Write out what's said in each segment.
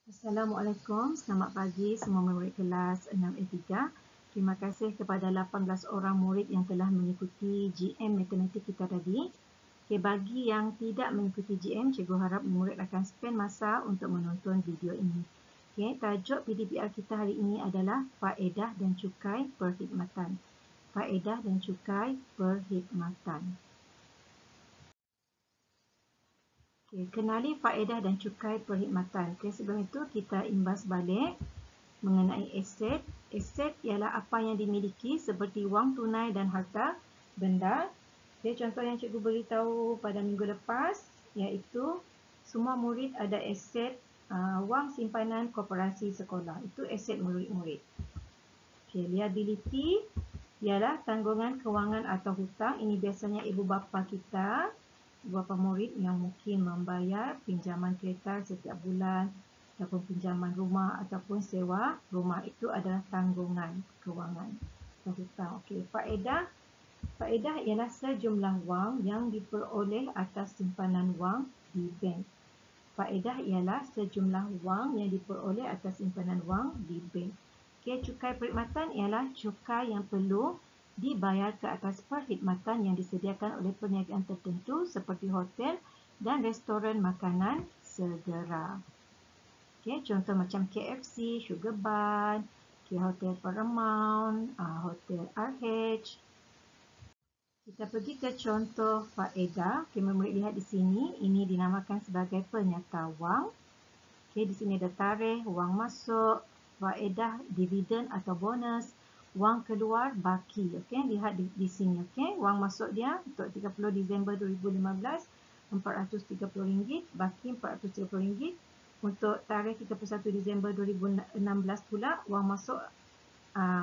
Assalamualaikum, selamat pagi semua murid kelas 6A3. Terima kasih kepada 18 orang murid yang telah mengikuti GM Matematik kita tadi. Okay, bagi yang tidak mengikuti GM, cikgu harap murid akan spend masa untuk menonton video ini. Okay, tajuk PDPR kita hari ini adalah Faedah dan Cukai Perkhidmatan. Faedah dan Cukai Perkhidmatan. Okay, kenali faedah dan cukai perkhidmatan. Okay, sebelum itu kita imbas balik mengenai aset. Aset ialah apa yang dimiliki seperti wang tunai dan harta benda. Okay, contoh yang cikgu beritahu pada minggu lepas iaitu semua murid ada aset wang simpanan koperasi sekolah. Itu aset murid-murid. Okay, liability ialah tanggungan kewangan atau hutang. Ini biasanya ibu bapa kita, ibu bapa murid yang mungkin membayar pinjaman kereta setiap bulan ataupun pinjaman rumah ataupun sewa rumah. Itu adalah tanggungan kewangan atau hutang. Okey, faedah ialah sejumlah wang yang diperoleh atas simpanan wang di bank. Faedah ialah sejumlah wang yang diperoleh atas simpanan wang di bank. Okay, cukai perkhidmatan ialah cukai yang perlu dibayar ke atas perkhidmatan yang disediakan oleh perniagaan tertentu seperti hotel dan restoran makanan segera. Okay, contoh macam KFC, Sugar Bun, okay, Hotel Paramount, Hotel RH. Kita pergi ke contoh faedah. Okay, murid lihat di sini, ini dinamakan sebagai penyata wang. Okay, di sini ada tarikh, wang masuk, faedah, dividen atau bonus, wang keluar, baki. Okay, lihat di sini. Okay, wang masuk dia untuk 30 Disember 2015, RM430, baki RM430. Untuk tarikh 31 Disember 2016 pula, wang masuk.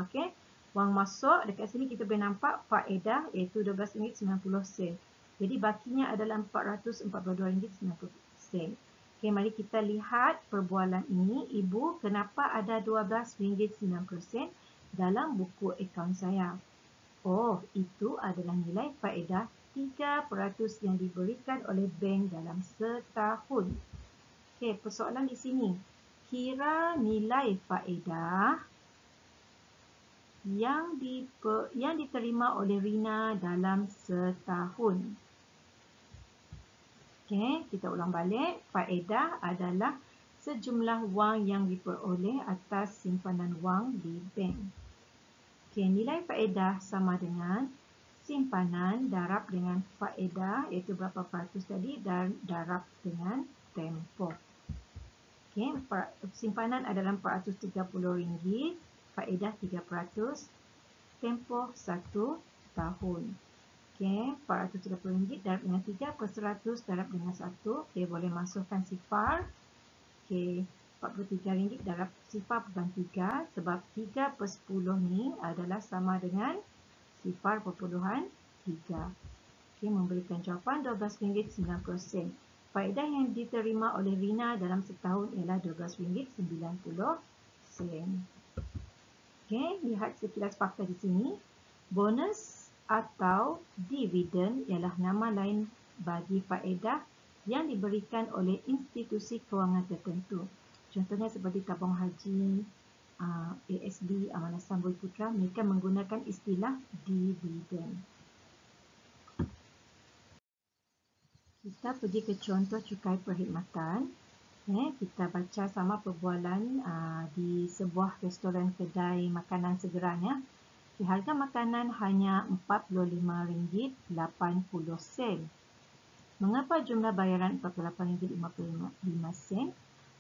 Okay, wang masuk dekat sini kita boleh nampak faedah iaitu RM12.90. Jadi bakinya adalah RM442.90. Okay, mari kita lihat perbualan ini. Ibu, kenapa ada RM12.90 dalam buku akaun saya? Oh, itu adalah nilai faedah 3% yang diberikan oleh bank dalam setahun. Okay, persoalan di sini. Kira nilai faedah yang diterima oleh Rina dalam setahun. Okey, kita ulang balik. Faedah adalah sejumlah wang yang diperoleh atas simpanan wang di bank. Okey, nilai faedah sama dengan simpanan darab dengan faedah iaitu berapa peratus tadi dan darab dengan tempoh. Okey, simpanan adalah RM430, faedah 3%, tempoh 1 tahun. Okey, RM430 darab dengan 3 per 100 darab dengan 1. Okey, boleh masukkan sifar. Okey, RM43 darab sifar bukan 3 sebab 3 per 10 ni adalah sama dengan sifar perpuluhan 3. Okey, memberikan jawapan RM12.90. Faedah yang diterima oleh Rina dalam setahun ialah RM12.90. Okey, lihat sekilas fakta di sini. Bonus atau dividen ialah nama lain bagi faedah yang diberikan oleh institusi kewangan tertentu. Contohnya seperti tabung haji, ASB, Amanah Sambui Putra, mereka menggunakan istilah dividen. Kita pergi ke contoh cukai perkhidmatan. Kita baca sama perbualan di sebuah restoran kedai makanan segeranya. Harga makanan hanya RM45.80. Mengapa jumlah bayaran RM48.55?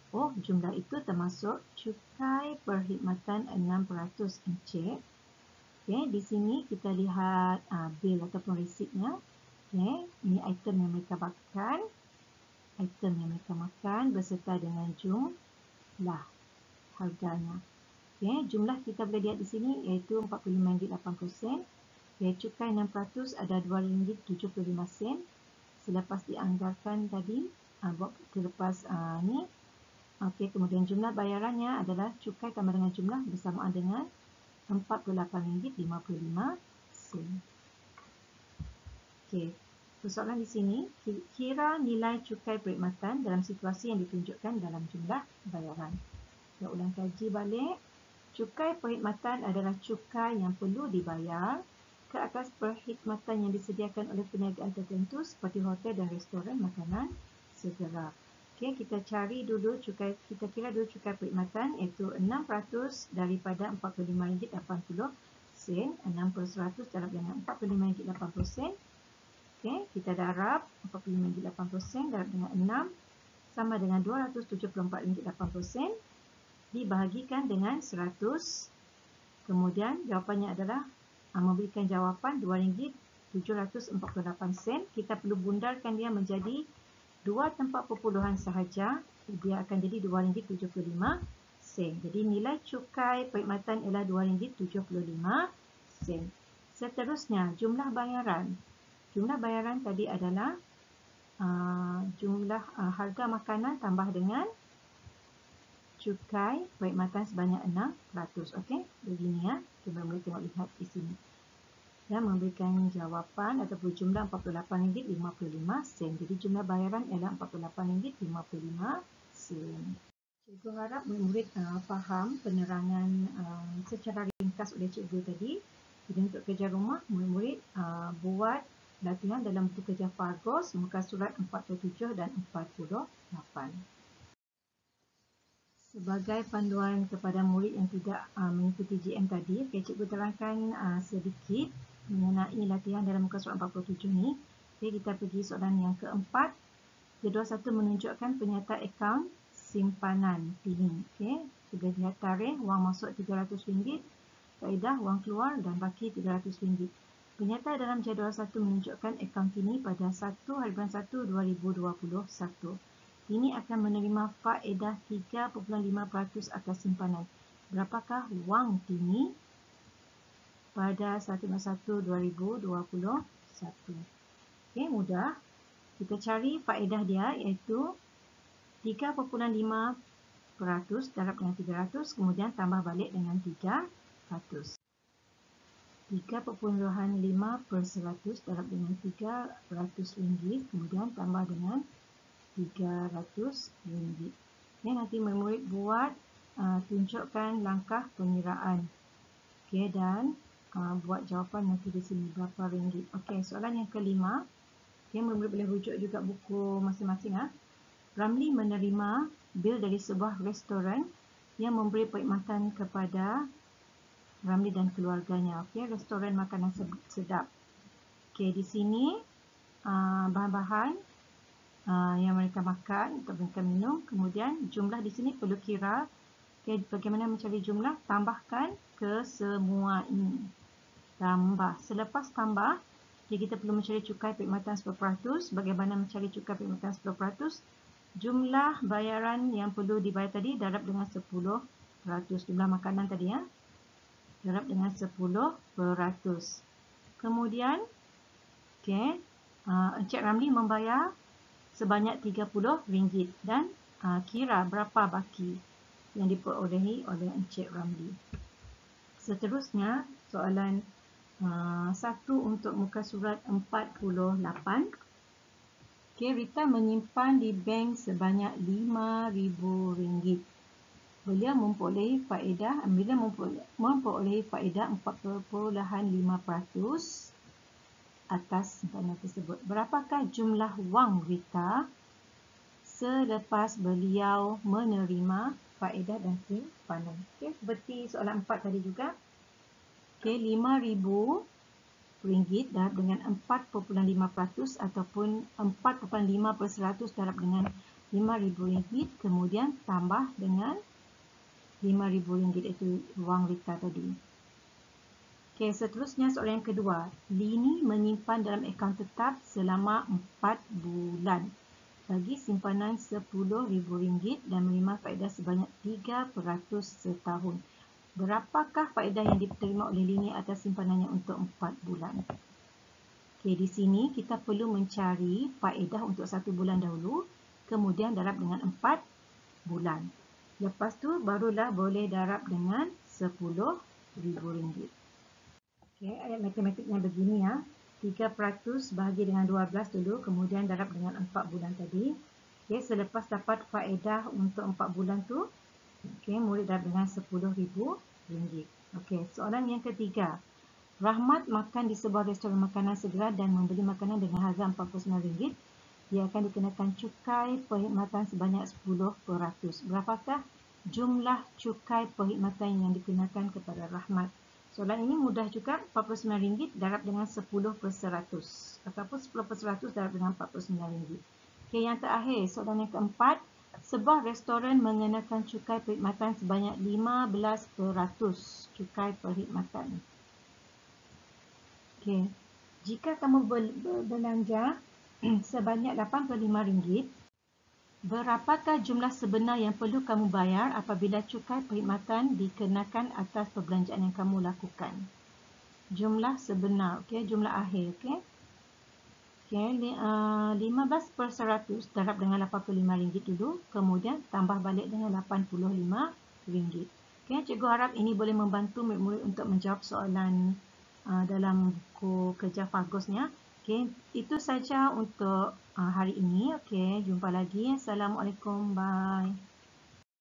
Oh, jumlah itu termasuk cukai perkhidmatan 6% encik. Okay, di sini kita lihat bil ataupun resipnya. Okay, ini item yang mereka makan. Item yang mereka makan beserta dengan jumlah harganya. Okay, jumlah kita boleh lihat di sini iaitu RM45.80. Okay, cukai 6% ada RM2.75. Selepas dianggarkan tadi, selepas ni. Okay, kemudian jumlah bayarannya adalah cukai tambah dengan jumlah bersamaan dengan RM48.55. Okay. Persoalan di sini, kira nilai cukai perkhidmatan dalam situasi yang ditunjukkan dalam jumlah bayaran. Kita ulang kaji balik. Cukai perkhidmatan adalah cukai yang perlu dibayar ke atas perkhidmatan yang disediakan oleh perniagaan tertentu seperti hotel dan restoran makanan segera. Okey, kita cari dulu cukai, kita kira dulu cukai perkhidmatan iaitu 6% daripada RM45.80. 6/100 darab dengan RM45.80. Okey, kita darab RM45.80 darab dengan 6 sama dengan RM274.80 dibahagikan dengan 100. Kemudian jawapannya adalah memberikan jawapan RM2.748. Kita perlu bundarkan dia menjadi dua tempat perpuluhan sahaja. Dia akan jadi RM2.75. Jadi nilai cukai perkhidmatan ialah RM2.75. Seterusnya, jumlah bayaran. Jumlah bayaran tadi adalah jumlah harga makanan tambah dengan cukai perkhidmatan sebanyak 6%. Okey, begini ya. Kita boleh tengok lihat di sini. Dan memberikan jawapan ataupun jumlah RM48.55. Jadi jumlah bayaran ialah RM48.55. Cikgu harap murid-murid faham penerangan secara ringkas oleh cikgu tadi. Jadi untuk kerja rumah, murid-murid buat latihan dalam buku kerja Fargos, muka surat 47 dan 48. Sebagai panduan kepada murid yang tidak mengikuti GM tadi, cikgu terangkan sedikit mengenai latihan dalam muka surat 47 ni. Kita pergi soalan yang keempat. Jadual 1 menunjukkan penyertaan akaun simpanan tini. Sudah lihat tarikh, wang masuk RM300, faedah, wang keluar dan baki RM300. Penyerta dalam jadual 1 menunjukkan akaun tini pada 1/1/2021. Tini akan menerima faedah 3.5% atas simpanan. Berapakah wang tini pada 1/1/2021? Mudah. Kita cari faedah dia iaitu 3.5% darab dengan 300, kemudian tambah balik dengan 300. 3.5% darab dengan RM300, kemudian tambah dengan RM300. Nanti murid buat tunjukkan langkah pengiraan. Dan buat jawapan nanti di sini berapa ringgit. Soalan yang kelima. Murid boleh rujuk juga buku masing-masing. Ramli menerima bil dari sebuah restoran yang memberi perkhidmatan kepada Ramli dan keluarganya. Restoran makanan sedap. Di sini bahan-bahan yang mereka makan atau mereka minum. Kemudian jumlah di sini perlu kira. Bagaimana mencari jumlah? Tambahkan ke semua ini. Tambah. Selepas tambah, kita perlu mencari cukai perkhidmatan 10%. Bagaimana mencari cukai perkhidmatan 10%? Jumlah bayaran yang perlu dibayar tadi darab dengan 10%. Jumlah makanan tadi ya. Darab dengan 10%. Kemudian, Encik Ramli membayar sebanyak RM30 dan kira berapa baki yang diperolehi oleh Encik Ramli. Seterusnya, soalan 1 untuk muka surat 48. Rita menyimpan di bank sebanyak RM5,000. Beliau memperolehi faedah 4.5% atas simpanan tersebut. Berapakah jumlah wang Rita selepas beliau menerima faedah dan simpanan? Seperti soalan 4 tadi juga. RM5,000 darab dengan 4.5% ataupun 4.5% darab dengan RM5,000, kemudian tambah dengan RM5,000 iaitu wang Rita tadi. Seterusnya soalan yang kedua. Lini menyimpan dalam akaun tetap selama 4 bulan bagi simpanan RM10,000 dan menerima faedah sebanyak 3% setahun. Berapakah faedah yang diterima oleh Lini atas simpanannya untuk 4 bulan? Di sini kita perlu mencari faedah untuk 1 bulan dahulu, kemudian darab dengan 4 bulan. Lepas tu barulah boleh darab dengan RM10,000. Ayat matematiknya begini ya. 3% bahagi dengan 12 dulu, kemudian darab dengan 4 bulan tadi. Okay, selepas dapat faedah untuk 4 bulan tu, okay, murid darab dengan RM10,000. Okay, soalan yang ketiga. Rahmat makan di sebuah restoran makanan segera dan membeli makanan dengan harga RM49. Dia akan dikenakan cukai perkhidmatan sebanyak 10%. Berapakah jumlah cukai perkhidmatan yang dikenakan kepada Rahmat? Soalan ini mudah juga. RM49 darab dengan 10% ataupun 10% darab dengan RM49. Okay, yang terakhir, soalan yang keempat. Sebuah restoran mengenakan cukai perkhidmatan sebanyak 15% cukai perkhidmatan. Okay. Jika kamu berbelanja sebanyak RM85, berapakah jumlah sebenar yang perlu kamu bayar apabila cukai perkhidmatan dikenakan atas perbelanjaan yang kamu lakukan? Jumlah sebenar, okay, jumlah akhir, okay. Okay, 15% darab dengan RM85 dulu, kemudian tambah balik dengan RM85. Okay, cikgu harap ini boleh membantu murid-murid untuk menjawab soalan dalam buku kerja Fagosnya. Okay, itu saja untuk hari ini. Okay, jumpa lagi. Assalamualaikum. Bye.